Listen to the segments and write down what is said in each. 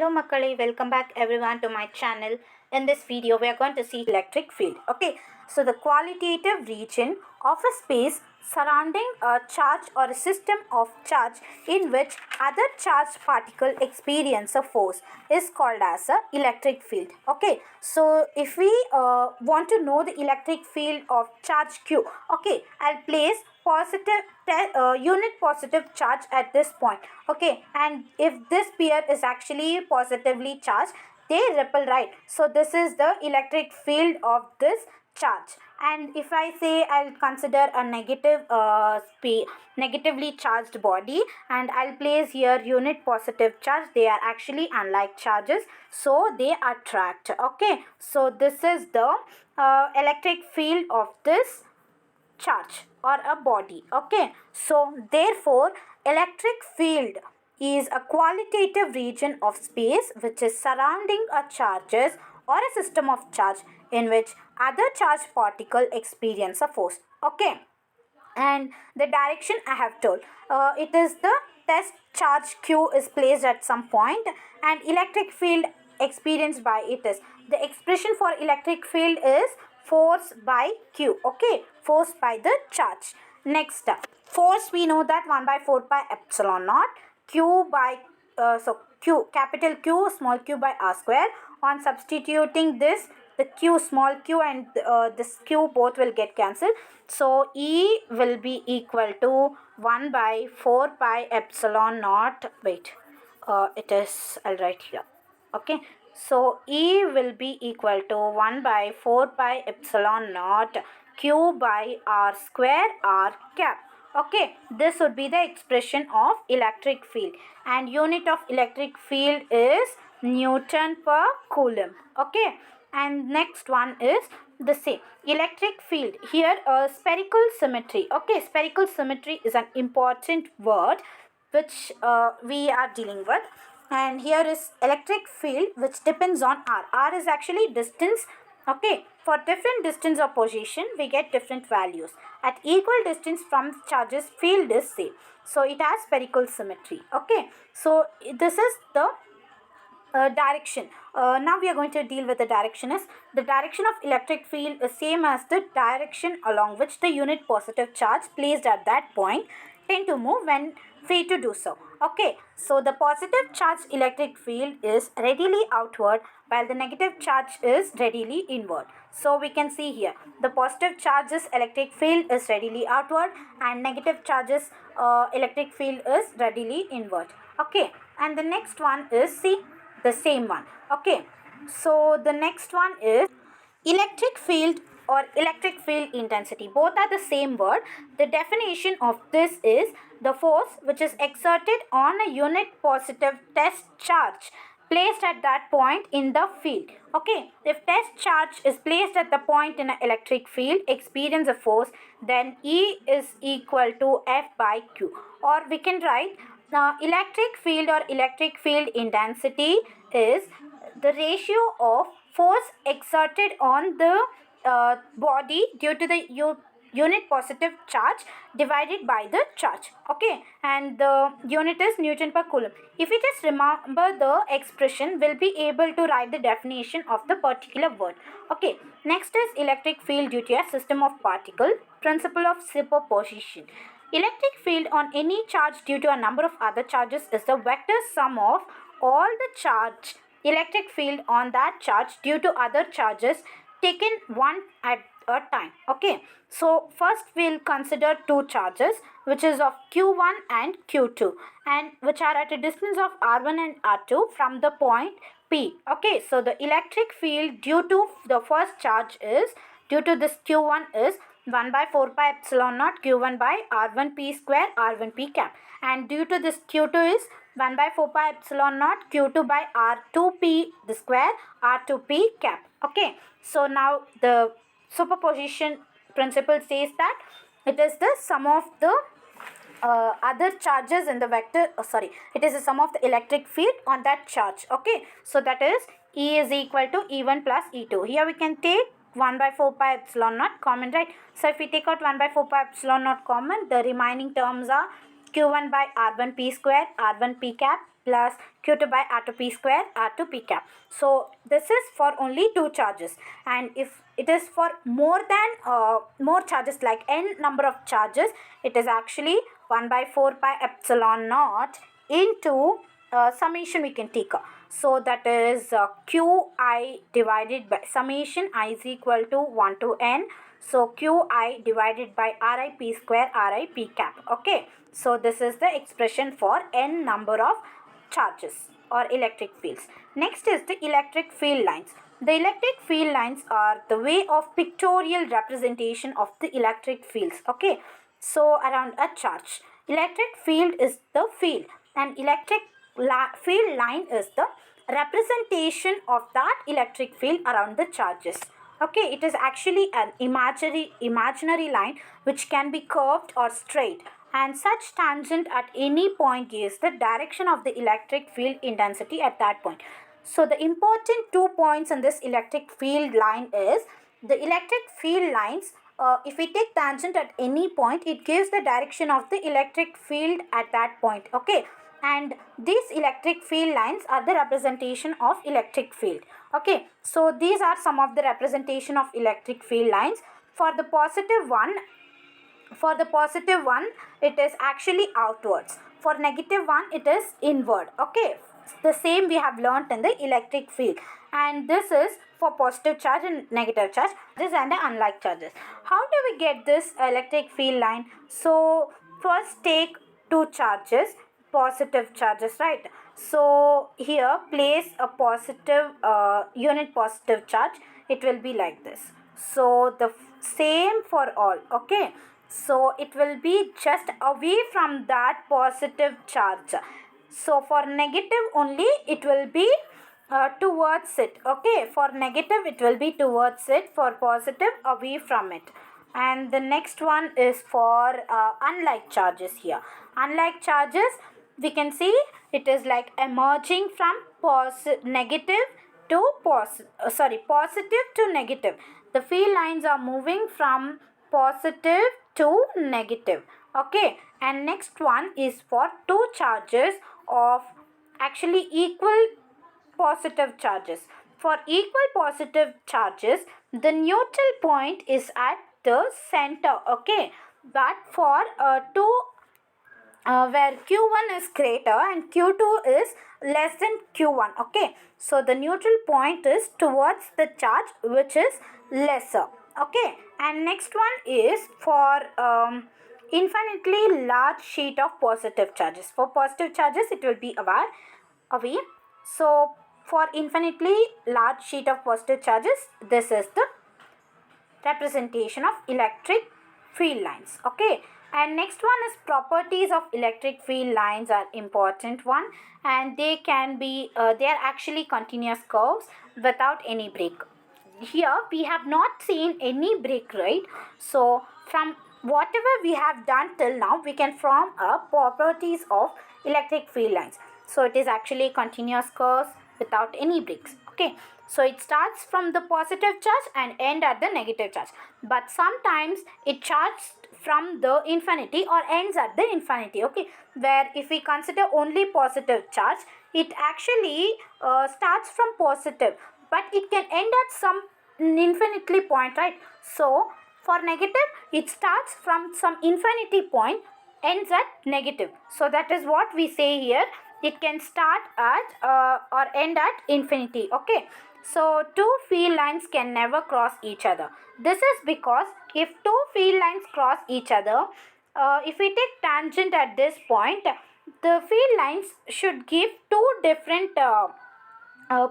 Hello Makkali, welcome back everyone to my channel. In this video we are going to see electric field. Okay, so the qualitative region of a space surrounding a charge or a system of charge in which other charged particle experience a force is called as a electric field. Okay, so if we want to know the electric field of charge Q, okay, I'll place unit positive charge at this point. Okay, and if this pair is actually positively charged, they repel, right? So this is the electric field of this charge. And if I say I'll consider a negatively charged body, and I'll place here unit positive charge, they are actually unlike charges, so they attract. Okay, so this is the electric field of this charge or a body. Okay, so therefore electric field is a qualitative region of space which is surrounding a charges or a system of charge in which other charged particle experience a force. Okay, and the direction I have told, it is the test charge Q is placed at some point and electric field experienced by it is, the expression for electric field is force by Q. Okay, force by the charge. Next, force, we know that 1 by 4 pi epsilon naught Q by Q, capital Q, small q by r square. On substituting this, the q, small q, and this q both will get cancelled. So E will be equal to 1 by 4 pi epsilon naught. Wait, it is, I'll write here. Okay, so E will be equal to 1 by 4 pi epsilon naught q by r square r cap. Okay, this would be the expression of electric field, and unit of electric field is Newton per coulomb. Okay, and next one is the same electric field. Here spherical symmetry. Okay, spherical symmetry is an important word which we are dealing with, and here is electric field which depends on r is actually distance. Okay, for different distance or position we get different values. At equal distance from charges, field is same, so it has spherical symmetry. Okay, so this is the direction. Now we are going to deal with the direction. Is the direction of electric field is same as the direction along which the unit positive charge placed at that point tend to move when free to do so. Okay, so the positive charge electric field is readily outward while the negative charge is readily inward. So we can see here the positive charges electric field is readily outward and negative charges electric field is readily inward. Okay, and the next one is, see, the same one. Okay, so the next one is electric field or electric field intensity. Both are the same word. The definition of this is the force which is exerted on a unit positive test charge placed at that point in the field. Okay, if test charge is placed at the point in an electric field experience a force, then E is equal to F by Q, or we can write electric field or electric field intensity is the ratio of force exerted on the body due to the unit positive charge divided by the charge. Okay, and the unit is Newton per coulomb. If we just remember the expression, we'll be able to write the definition of the particular word. Okay, next is electric field due to a system of particle, principle of superposition. Electric field on any charge due to a number of other charges is the vector sum of all the charge electric field on that charge due to other charges taken one at a time. Okay, so first we'll consider two charges which is of q1 and q2 and which are at a distance of r1 and r2 from the point P. Okay, so the electric field due to the first charge is, due to this q1 is 1 by 4 pi epsilon naught q1 by r1 p square r1 p cap, and due to this q2 is 1 by 4 pi epsilon naught q2 by r2 p the square r2 p cap. Okay, so now the superposition principle says that it is the sum of the other charges in the vector, it is the sum of the electric field on that charge. Okay, so that is E is equal to E1 plus E2. Here we can take 1 by 4 pi epsilon naught common, right? So if we take out 1 by 4 pi epsilon naught common, the remaining terms are q1 by r1 p square r1 p cap plus q2 by r2 p square r2 p cap. So this is for only two charges, and if it is for more charges, like n number of charges, it is actually 1 by 4 pi epsilon naught into summation we can take. So that is qi divided by summation I is equal to 1 to n. So qi divided by ri p square ri p cap. Okay, so this is the expression for n number of charges or electric fields. Next is the electric field lines. The electric field lines are the way of pictorial representation of the electric fields. Okay, so around a charge, electric field is the field, and electric field line is the representation of that electric field around the charges. Okay, it is actually an imaginary line which can be curved or straight, and such tangent at any point gives the direction of the electric field intensity at that point. So the important 2 points in this electric field line is the electric field lines. If we take tangent at any point, it gives the direction of the electric field at that point. Okay, and these electric field lines are the representation of electric field. Okay, so these are some of the representation of electric field lines. For the positive one, it is actually outwards. For negative one, it is inward. Okay, the same we have learnt in the electric field, and this is for positive charge and negative charge, this and the unlike charges. How do we get this electric field line? So first take two charges, positive charges, right? So here place a positive unit positive charge. It will be like this. So the same for all. Okay, so it will be just away from that positive charge. So for negative only, it will be towards it. Okay, for negative it will be towards it, for positive away from it. And the next one is for unlike charges. Here unlike charges, we can see it is like emerging from negative to positive to negative. The field lines are moving from positive to negative. Okay, and next one is for two charges of actually equal positive charges. For equal positive charges, the neutral point is at the center. Okay, but for two where q1 is greater and q2 is less than q1. Okay, so the neutral point is towards the charge which is lesser. Okay, and next one is for infinitely large sheet of positive charges. For positive charges, it will be away. So for infinitely large sheet of positive charges, this is the representation of electric field lines. Okay, and next one is properties of electric field lines are important one, and they can be they are actually continuous curves without any break. Here we have not seen any break, right? So from whatever we have done till now, we can form a properties of electric field lines. So it is actually continuous curves without any breaks. Okay, so it starts from the positive charge and end at the negative charge, but sometimes it charges from the infinity or ends at the infinity. Okay, where if we consider only positive charge, it actually starts from positive, but it can end at some infinity point, right? So for negative, it starts from some infinity point, ends at negative. So that is what we say here. It can start at or end at infinity. Okay, so two field lines can never cross each other. This is because if two field lines cross each other, if we take tangent at this point, the field lines should give two different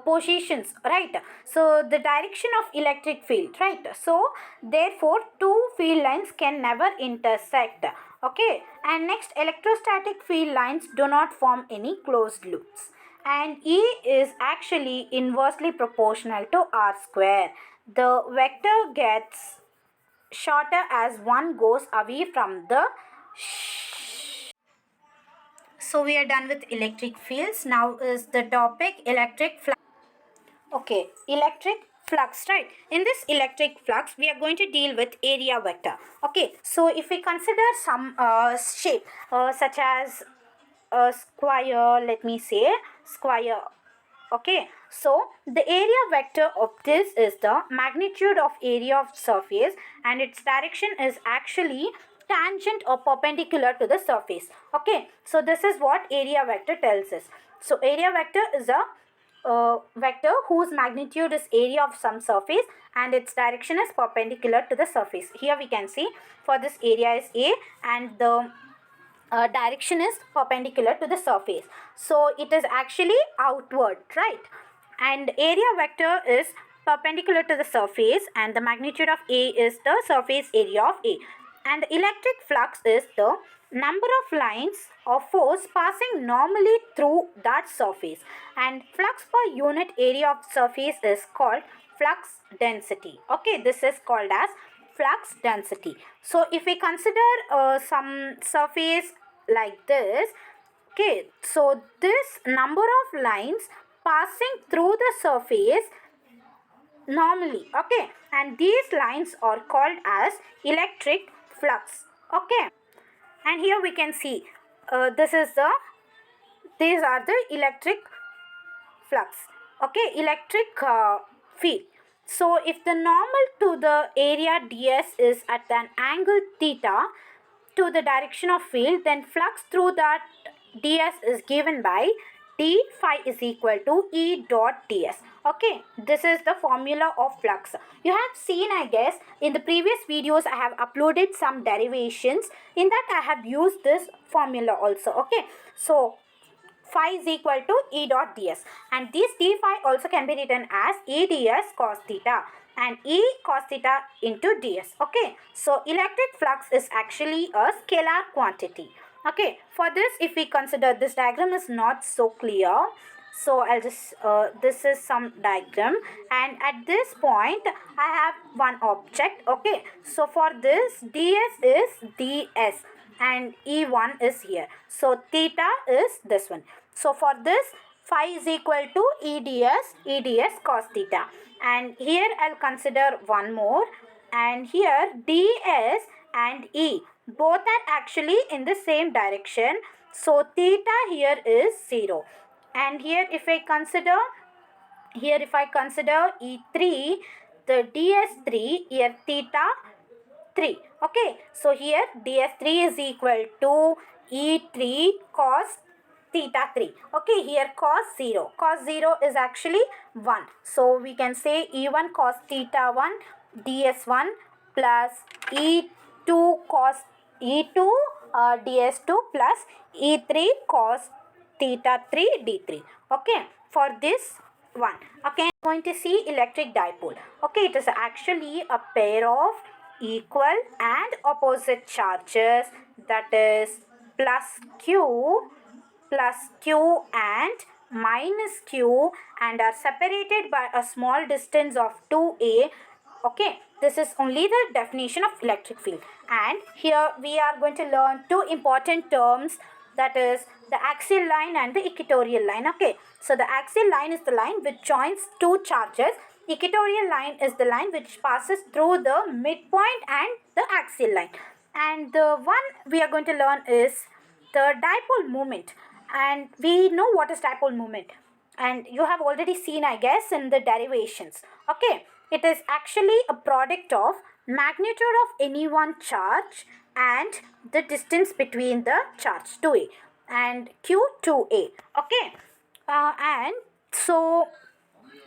positions, right? So the direction of electric field, right? So therefore two field lines can never intersect. Okay, and next, electrostatic field lines do not form any closed loops, and E is actually inversely proportional to R square. The vector gets shorter as one goes away from the so we are done with electric fields. Now is the topic electric flux. Okay, electric flux, right? In this electric flux, we are going to deal with area vector. Okay, so if we consider some shape such as a square, let me say square. Okay, so the area vector of this is the magnitude of area of surface, and its direction is actually tangent or perpendicular to the surface. Okay, so this is what area vector tells us. So area vector is a vector whose magnitude is area of some surface and its direction is perpendicular to the surface. Here we can see for this area is A, and the direction is perpendicular to the surface, so it is actually outward, right? And area vector is perpendicular to the surface, and the magnitude of A is the surface area of A, and the electric flux is the number of lines of force passing normally through that surface, and flux per unit area of surface is called flux density. Okay, this is called as flux density. So if we consider some surface like this, okay, so this number of lines passing through the surface normally, okay, and these lines are called as electric flux. Okay, and here we can see these are the electric flux, okay, electric field. So if the normal to the area ds is at an angle theta to the direction of field, then flux through that ds is given by d phi is equal to E dot ds. Okay, this is the formula of flux. You have seen, I guess, in the previous videos I have uploaded some derivations. In that I have used this formula also. Okay, so phi is equal to E dot ds, and this d phi also can be written as E ds cos theta and E cos theta into ds. Okay, so electric flux is actually a scalar quantity. Okay, for this, if we consider, this diagram is not so clear, so I'll just this is some diagram, and at this point I have one object. Okay, so for this ds is ds and E1 is here, so theta is this one. So for this, phi is equal to EDS cos theta, and here I'll consider one more, and here ds and E both are actually in the same direction, so theta here is 0. And here if I consider E3, the ds3, here theta 3. Okay, so here ds3 is equal to E3 cos theta 3. Okay, here cos 0. Cos 0 is actually 1. So we can say E1 cos theta 1 ds1 plus E2 cos E2 ds2 plus E3 cos theta 3 d3. Okay, for this one. Okay, I'm going to see electric dipole. Okay, it is actually a pair of equal and opposite charges, that is plus q and minus q, and are separated by a small distance of 2a. Okay, this is only the definition of electric field, and here we are going to learn two important terms, that is the axial line and the equatorial line. Okay, so the axial line is the line which joins two charges. Equatorial line is the line which passes through the midpoint and the axial line. And the one we are going to learn is the dipole moment. And we know what is dipole moment. And you have already seen, I guess, in the derivations. Okay, it is actually a product of magnitude of any one charge and the distance between the charge 2a and q2a. Okay, and so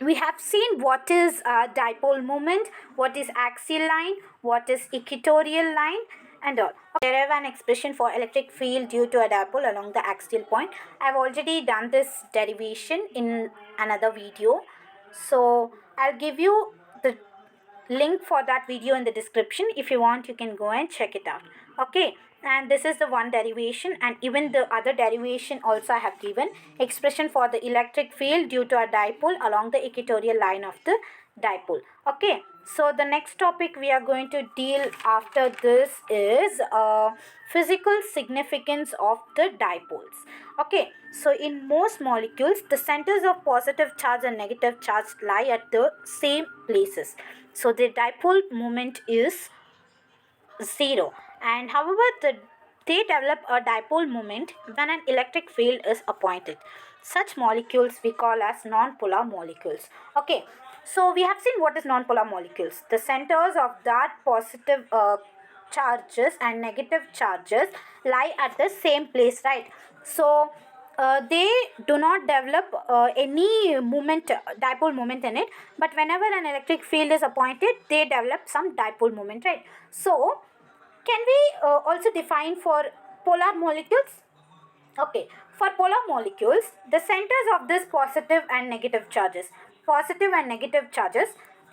we have seen what is dipole moment, what is axial line, what is equatorial line, and all. Derive an expression for electric field due to a dipole along the axial point. I have already done this derivation in another video, so I'll give you the link for that video in the description. If you want, you can go and check it out. Okay, and this is the one derivation, and even the other derivation also I have given expression for the electric field due to a dipole along the equatorial line of the dipole. Okay, so the next topic we are going to deal after this is physical significance of the dipoles. Okay, so in most molecules, the centers of positive charge and negative charge lie at the same places, so the dipole moment is 0. And however, the they develop a dipole moment when an electric field is appointed. Such molecules we call as non-polar molecules. Okay, so we have seen what is non-polar molecules. The centers of that positive charges and negative charges lie at the same place, right? So they do not develop any moment, dipole moment in it, but whenever an electric field is appointed, they develop some dipole moment, right? So can we also define for polar molecules? Okay, for polar molecules, the centers of this positive and negative charges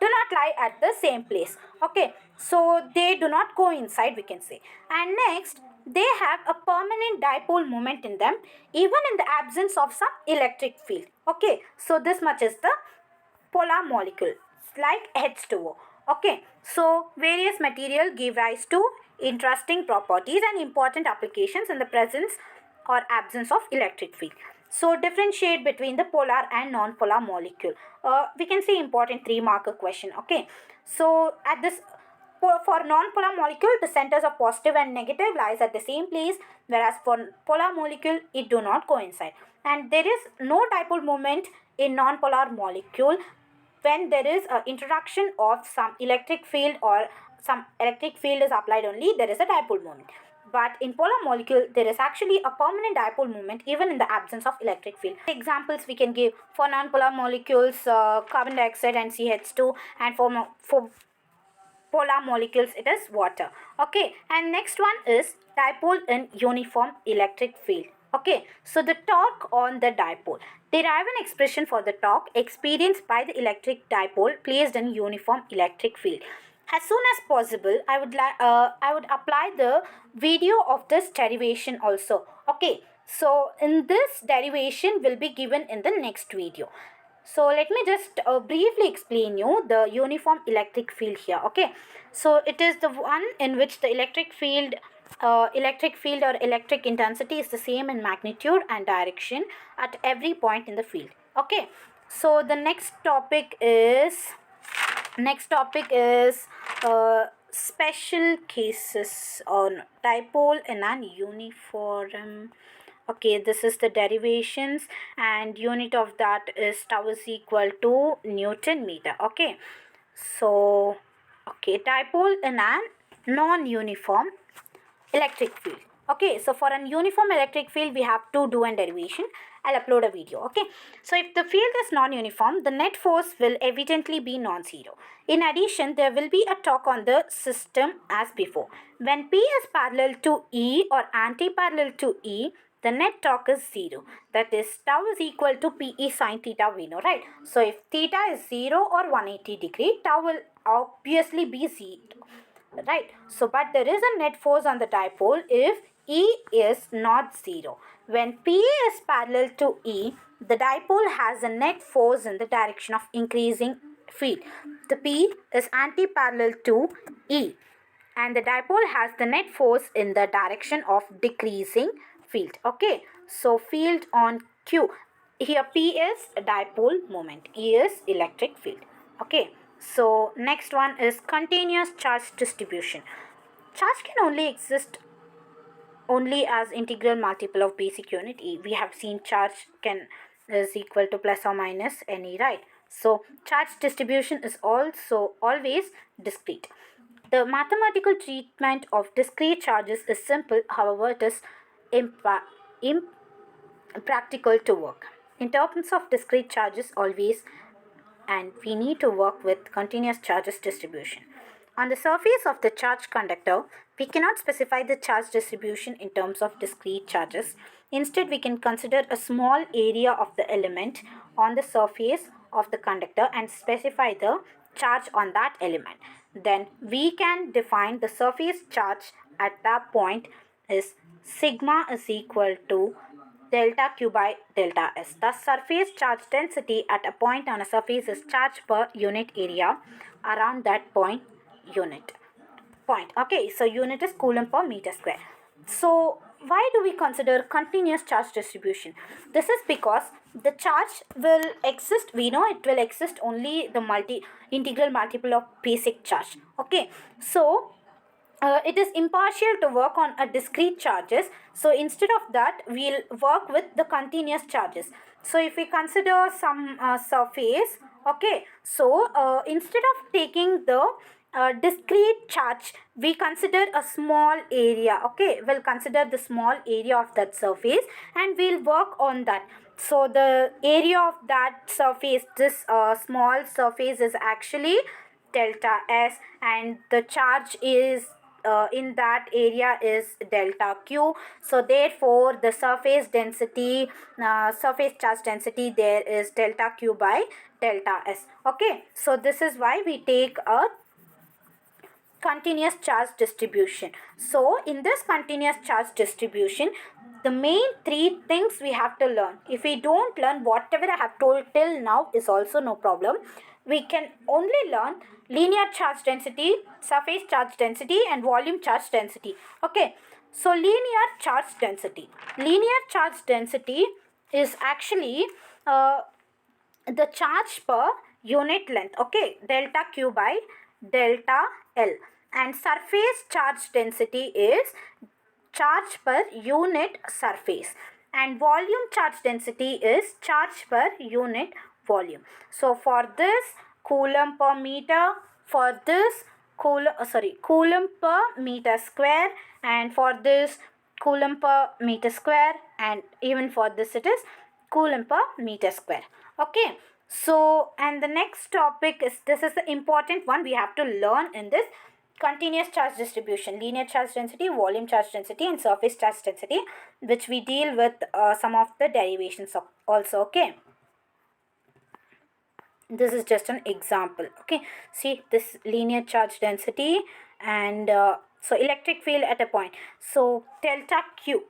do not lie at the same place. Okay, so they do not coincide, we can say. And next, they have a permanent dipole moment in them, even in the absence of some electric field. Okay, so this much is the polar molecule like H2O. Okay, so various material give rise to interesting properties and important applications in the presence or absence of electric field. So differentiate between the polar and non-polar molecule. We can see important 3-marker question. Okay, so at this for non-polar molecule, the centers of positive and negative lies at the same place, whereas for polar molecule, it do not coincide. And there is no dipole moment in non-polar molecule when there is a introduction of some electric field or some electric field is applied only, there is a dipole moment. But in polar molecule, there is actually a permanent dipole moment even in the absence of electric field. Examples we can give for non-polar molecules, carbon dioxide and CH2, and for polar molecules it is water. Okay, and next one is dipole in uniform electric field. Okay, so the torque on the dipole. Derive an expression for the torque experienced by the electric dipole placed in uniform electric field. As soon as possible, I would apply the video of this derivation also. Okay, so in this derivation will be given in the next video. So let me just briefly explain you the uniform electric field here. Okay, so it is the one in which the electric field or electric intensity is the same in magnitude and direction at every point in the field. Okay, so the next topic is special cases on dipole in an uniform. Okay, this is the derivations, and unit of that is tau is equal to Newton meter. Okay, so dipole in a non-uniform electric field. Okay, so for an uniform electric field, we have to do a derivation. I'll upload a video. Okay, so if the field is non-uniform, the net force will evidently be non-zero. In addition, there will be a torque on the system as before. When P is parallel to E or anti-parallel to E, the net torque is 0. That is, tau is equal to Pe sin theta, we know, right? So if theta is 0 or 180 degree, tau will obviously be 0. Right, so but there is a net force on the dipole if E is not 0. When P is parallel to E, the dipole has a net force in the direction of increasing field. The P is anti-parallel to E, and the dipole has the net force in the direction of decreasing field. Okay, so field on Q. Here P is dipole moment, E is electric field. Okay, so next one is continuous charge distribution. Charge can only exist only as integral multiple of basic unit E. We have seen charge is equal to plus or minus any, right? So charge distribution is also always discrete. The mathematical treatment of discrete charges is simple, however it is impractical to work. In terms of discrete charges always, and we need to work with continuous charges distribution. On the surface of the charged conductor, we cannot specify the charge distribution in terms of discrete charges. Instead, we can consider a small area of the element on the surface of the conductor and specify the charge on that element. Then we can define the surface charge at that point is sigma is equal to delta Q by delta S. The surface charge density at a point on a surface is charge per unit area around that point. Okay, so unit is coulomb per meter square. So why do we consider continuous charge distribution? This is because the charge will exist, we know it will exist only the integral multiple of basic charge. Okay, so it is impartial to work on a discrete charges. So instead of that, we'll work with the continuous charges. So if we consider some surface, okay, so instead of taking the discrete charge, we consider a small area. Okay, we'll consider the small area of that surface and we'll work on that. So the area of that surface, this small surface, is actually delta S, and the charge is in that area is delta Q. So therefore the surface charge density there is delta Q by delta S. Okay, so this is why we take a continuous charge distribution. So in this continuous charge distribution, the main three things we have to learn. If we don't learn whatever I have told till now is also no problem. We can only learn linear charge density, surface charge density, and volume charge density. Okay, so linear charge density. Linear charge density is actually the charge per unit length. Okay, delta Q by delta L. And surface charge density is charge per unit surface, and volume charge density is charge per unit volume. So for this, coulomb per meter, for this coulomb per meter square, and for this coulomb per meter square, and even for this it is coulomb per meter square. Okay, so and the next topic is, this is the important one we have to learn in this: continuous charge distribution, linear charge density, volume charge density, and surface charge density, which we deal with some of the derivations also. Okay, this is just an example. Okay, see this linear charge density, and so electric field at a point, so delta Q.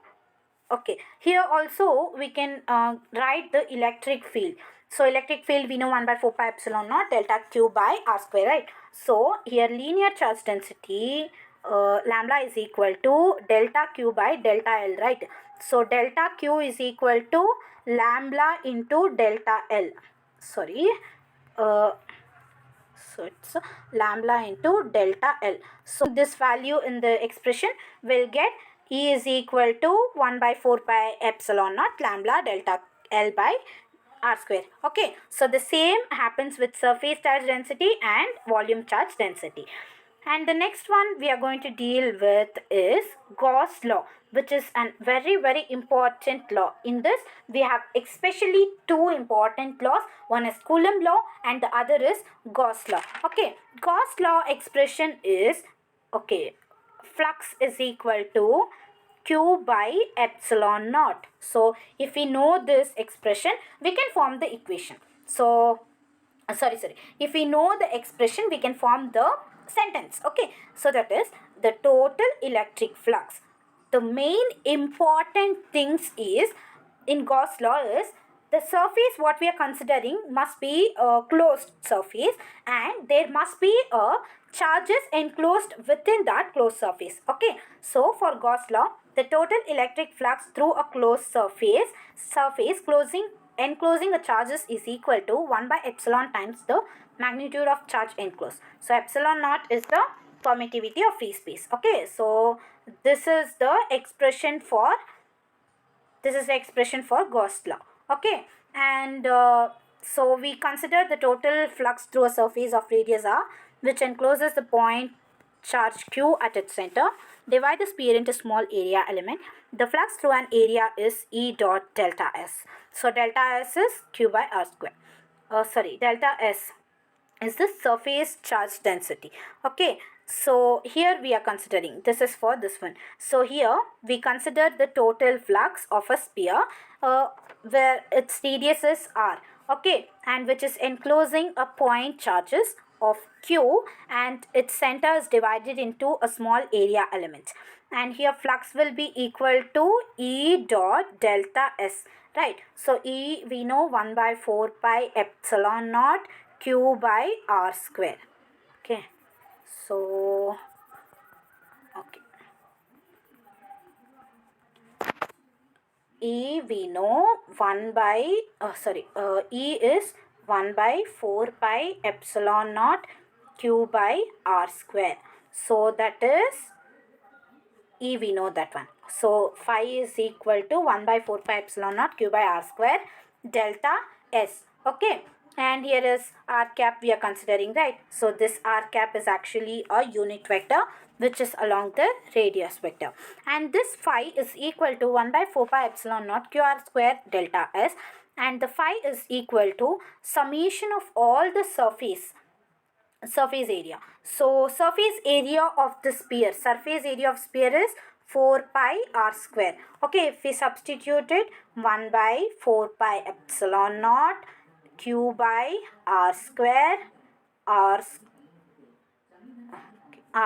Okay, here also we can write the electric field. So electric field we know 1 by 4 pi epsilon naught delta Q by R square, right? So here linear charge density lambda is equal to delta Q by delta L, right? So delta Q is equal to lambda into delta L. Sorry, so it's lambda into delta L. So this value in the expression will get E is equal to 1 by 4 pi epsilon naught lambda delta L by R square. Okay, so the same happens with surface charge density and volume charge density. And the next one we are going to deal with is Gauss law, which is a very important law. In this we have especially two important laws. One is Coulomb law and the other is Gauss law. Okay, Gauss law expression is, okay, flux is equal to Q by epsilon naught. So if we know this expression, we can form the equation. So if we know the expression, we can form the sentence. Okay, so that is the total electric flux. The main important things is in Gauss law is the surface what we are considering must be a closed surface, and there must be a charges enclosed within that closed surface. Okay, so for Gauss law, the total electric flux through a closed surface enclosing the charges is equal to 1 by epsilon times the magnitude of charge enclosed. So epsilon naught is the permittivity of free space. Okay, so this is the expression for Gauss law. Okay, and so we consider the total flux through a surface of radius r, which encloses the point charge q at its center. Divide the sphere into small area element. The flux through an area is E dot delta S. So delta S is Q by R square. Delta S is the surface charge density. Okay, so here we are considering, this is for this one. So here we consider the total flux of a sphere where its radius is r. Okay, and which is enclosing a point charges of q, and its center is divided into a small area element, and here flux will be equal to E dot delta S, right? So E we know 1 by 4 pi epsilon naught Q by R square. Okay, so okay, E we know 1 by E is 1 by 4 pi epsilon naught Q by R square. So that is E we know that one. So phi is equal to 1 by 4 pi epsilon naught q by r square delta s. Okay. And here is r cap we are considering, right? So this r cap is actually a unit vector which is along the radius vector. And this phi is equal to 1 by 4 pi epsilon naught q r square delta s. And the phi is equal to summation of all the surface area. So surface area of the sphere, surface area of sphere is 4 pi r square. Okay, if we substituted 1 by 4 pi epsilon naught q by r square r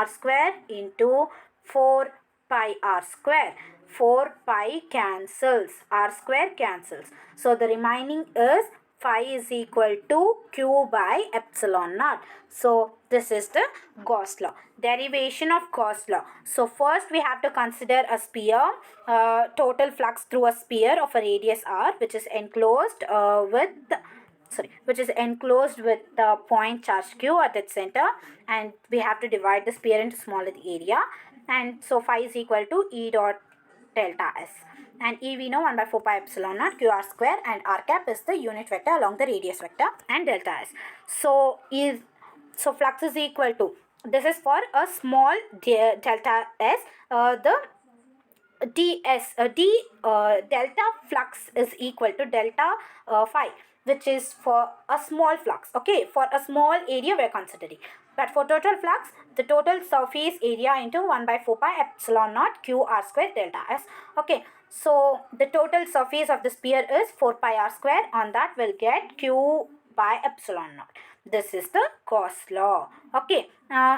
square into 4 pi r square. 4 pi cancels, r square cancels. So the remaining is phi is equal to q by epsilon naught. So this is the Gauss law. Derivation of Gauss law. So first we have to consider a sphere, total flux through a sphere of a radius r, which is enclosed with the point charge q at its center, and we have to divide the sphere into smaller area, and so phi is equal to E dot delta s, and E we know 1 by 4 pi epsilon naught q r square, and r cap is the unit vector along the radius vector, and delta s. So flux is equal to, this is for a small delta s, the delta flux is equal to delta phi, which is for a small flux. Okay, for a small area we are considering, but for total flux, the total surface area into 1 by 4 pi epsilon naught q r square delta s. Okay, so the total surface of the sphere is 4 pi r square. On that we'll get q by epsilon naught. This is the Cos law. Okay,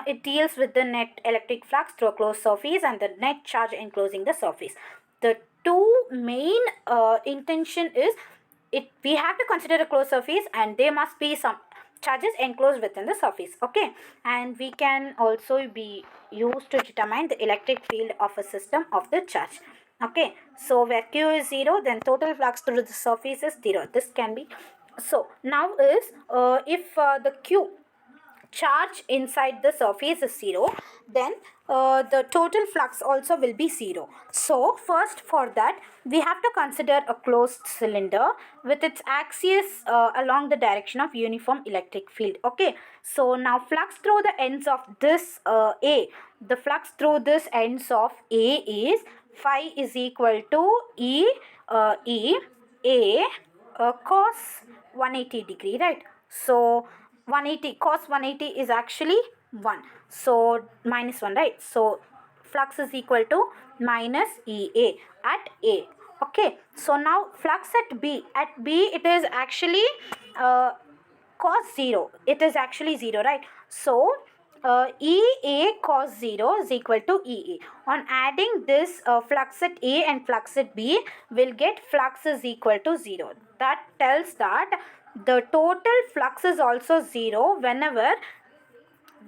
it deals with the net electric flux through a closed surface and the net charge enclosing the surface. The two main intention is, we have to consider a closed surface and there must be some charges enclosed within the surface. Okay, and we can also be used to determine the electric field of a system of the charge. Okay, so where q is 0, then total flux through the surface is 0. This can be, so now is if the q charge inside the surface is 0, then the total flux also will be 0. So first, for that we have to consider a closed cylinder with its axis along the direction of uniform electric field. Okay, so now flux through the ends of this A, the flux through this ends of A is phi is equal to E A cos 180 degree, right? So 180, cos 180 is actually 1, so minus 1, right? So flux is equal to minus EA at A. Okay, so now flux at B it is actually cos 0, it is actually 0, right? So EA cos 0 is equal to EA. On adding this flux at A and flux at B, we'll get flux is equal to 0. That tells that the total flux is also 0 whenever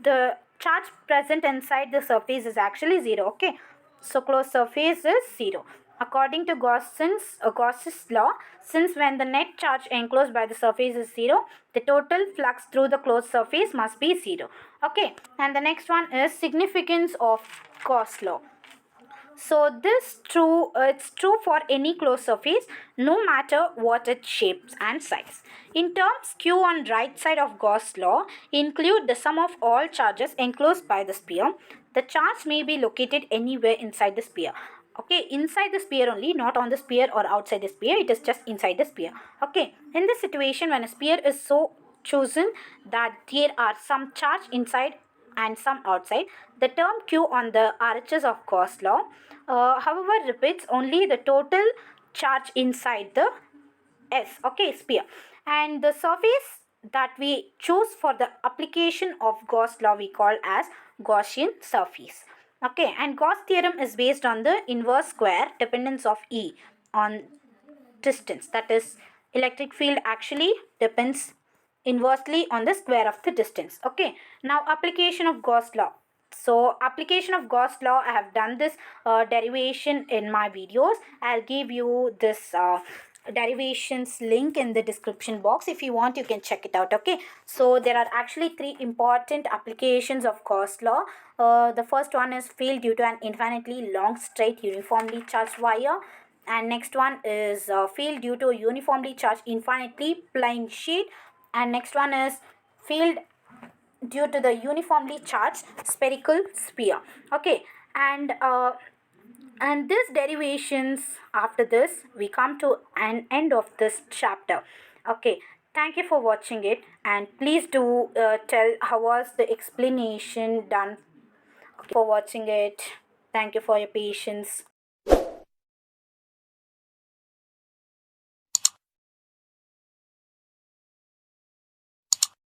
the charge present inside the surface is actually 0. Okay, so closed surface is 0. According to Gauss's law, since when the net charge enclosed by the surface is 0, the total flux through the closed surface must be 0. Okay, and the next one is significance of Gauss law. So this it's true for any closed surface, no matter what its shapes and size. In terms, Q on right side of Gauss law include the sum of all charges enclosed by the sphere. The charge may be located anywhere inside the sphere. Okay, inside the sphere only, not on the sphere or outside the sphere. It is just inside the sphere. Okay, in this situation, when a sphere is so chosen that there are some charge inside and some outside, the term Q on the RHS of Gauss law, however, repeats only the total charge inside the S, okay, sphere. And the surface that we choose for the application of Gauss law we call as Gaussian surface. Okay, and Gauss theorem is based on the inverse square dependence of E on distance. That is, electric field actually depends inversely on the square of the distance. Okay, now application of Gauss law. So application of Gauss law, I have done this derivation in my videos. I'll give you this derivations link in the description box. If you want, you can check it out. Okay, so there are actually three important applications of Gauss law. The first one is field due to an infinitely long straight uniformly charged wire, and next one is field due to a uniformly charged infinitely plane sheet, and next one is field due to the uniformly charged spherical sphere. Okay, and these derivations, after this we come to an end of this chapter. Okay, thank you for watching it, and please do tell how was the explanation done. For watching it, thank you for your patience.